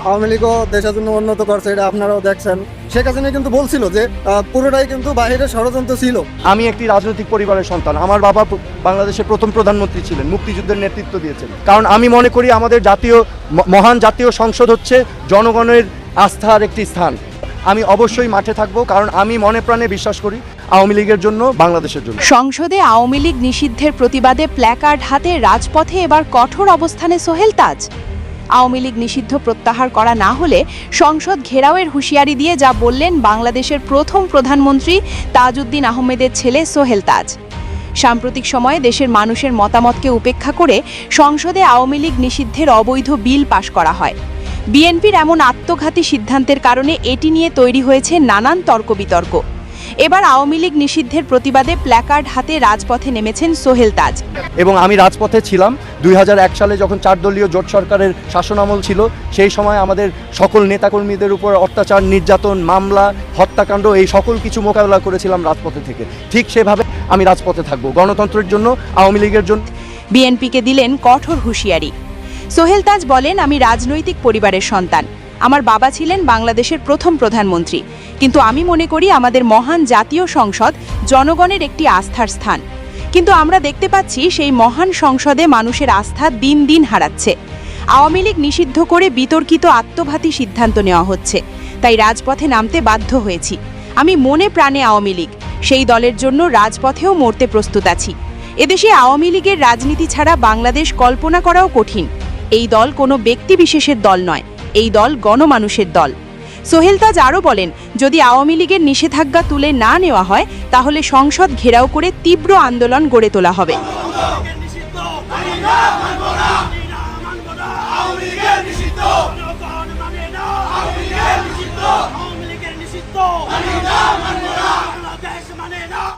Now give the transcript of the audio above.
আওয়ামী লীগও দেশের জন্য উন্নত করছে, এটা আপনারাও দেখছেন। শেখ হাসিনা কিন্তু বলছিল যে পুরোটাই কিন্তু বাইরের ষড়যন্ত্র ছিল। আমি একটি রাজনৈতিক পরিবারের সন্তান। আমার বাবা বাংলাদেশের প্রথম প্রধানমন্ত্রী ছিলেন, মুক্তিযুদ্ধের নেতৃত্ব দিয়েছেন। কারণ আমি মনে করি আমাদের মহান জাতীয় সংসদ হচ্ছে জনগণের আস্থার একটি স্থান। আমি অবশ্যই মাঠে থাকবো, কারণ আমি মনে প্রাণে বিশ্বাস করি আওয়ামী লীগের জন্য, বাংলাদেশের জন্য। সংসদে আওয়ামী লীগ নিষিদ্ধের প্রতিবাদে প্ল্যাকার্ড হাতে রাজপথে এবার কঠোর অবস্থানে সোহেল তাজ। আওয়ামী লীগ নিষিদ্ধ প্রত্যাহার করা না হলে সংসদ ঘেরাওয়ের হুঁশিয়ারি দিয়ে যা বললেন বাংলাদেশের প্রথম প্রধানমন্ত্রী তাজউদ্দিন আহমেদের ছেলে সোহেল তাজ। সাম্প্রতিক সময়ে দেশের মানুষের মতামতকে উপেক্ষা করে সংসদে আওয়ামী লীগ নিষিদ্ধের অবৈধ বিল পাশ করা হয়। বিএনপির এমন আত্মঘাতী সিদ্ধান্তের কারণে এটি নিয়ে তৈরি হয়েছে নানান তর্ক বিতর্ক। এবার আওয়ামী লীগ নিষিদ্ধের প্রতিবাদে প্ল্যাকার্ড হাতে রাজপথে নেমেছেন সোহেল তাজ। এবং আমি রাজপথে ছিলাম 2001 সালে, যখন 4 দলীয় জোট সরকারের শাসনামল ছিল। সেই সময় আমাদের সকল নেতাকর্মীদের উপর অত্যাচার, নির্যাতন, মামলা, হত্যাকাণ্ড, এই সকল কিছু মোকাবেলা করেছিলাম রাজপথে থেকে। ঠিক সেভাবে আমি রাজপথে থাকবো, গণতন্ত্রের জন্য, আওয়ামী লীগের জন্য। বিএনপিকে দিলেন কঠোর হুঁশিয়ারি। সোহেল তাজ বলেন, আমি রাজনৈতিক পরিবারের সন্তান। আমার বাবা ছিলেন বাংলাদেশের প্রথম প্রধানমন্ত্রী, কিন্তু আমি মনে করি আমাদের মহান জাতীয় সংসদ জনগণের একটি আস্থার স্থান। কিন্তু আমরা দেখতে পাচ্ছি সেই মহান সংসদে মানুষের আস্থা দিন দিন হারাচ্ছে। আওয়ামী লীগ নিষিদ্ধ করে বিতর্কিত আত্মঘাতী সিদ্ধান্ত নেওয়া হচ্ছে, তাই রাজপথে নামতে বাধ্য হয়েছি। আমি মনে প্রাণে আওয়ামী লীগ, সেই দলের জন্য রাজপথেও মরতে প্রস্তুত আছি। এদেশে আওয়ামী লীগের রাজনীতি ছাড়া বাংলাদেশ কল্পনা করাও কঠিন। এই দল কোনো ব্যক্তি বিশেষের দল নয়, এই দল গণমানুষের দল। সোহেল তাজ আরও বলেন, যদি আওয়ামী লীগের নিষেধাজ্ঞা তুলে না নেওয়া হয় তাহলে সংসদ ঘেরাও করে তীব্র আন্দোলন গড়ে তোলা হবে।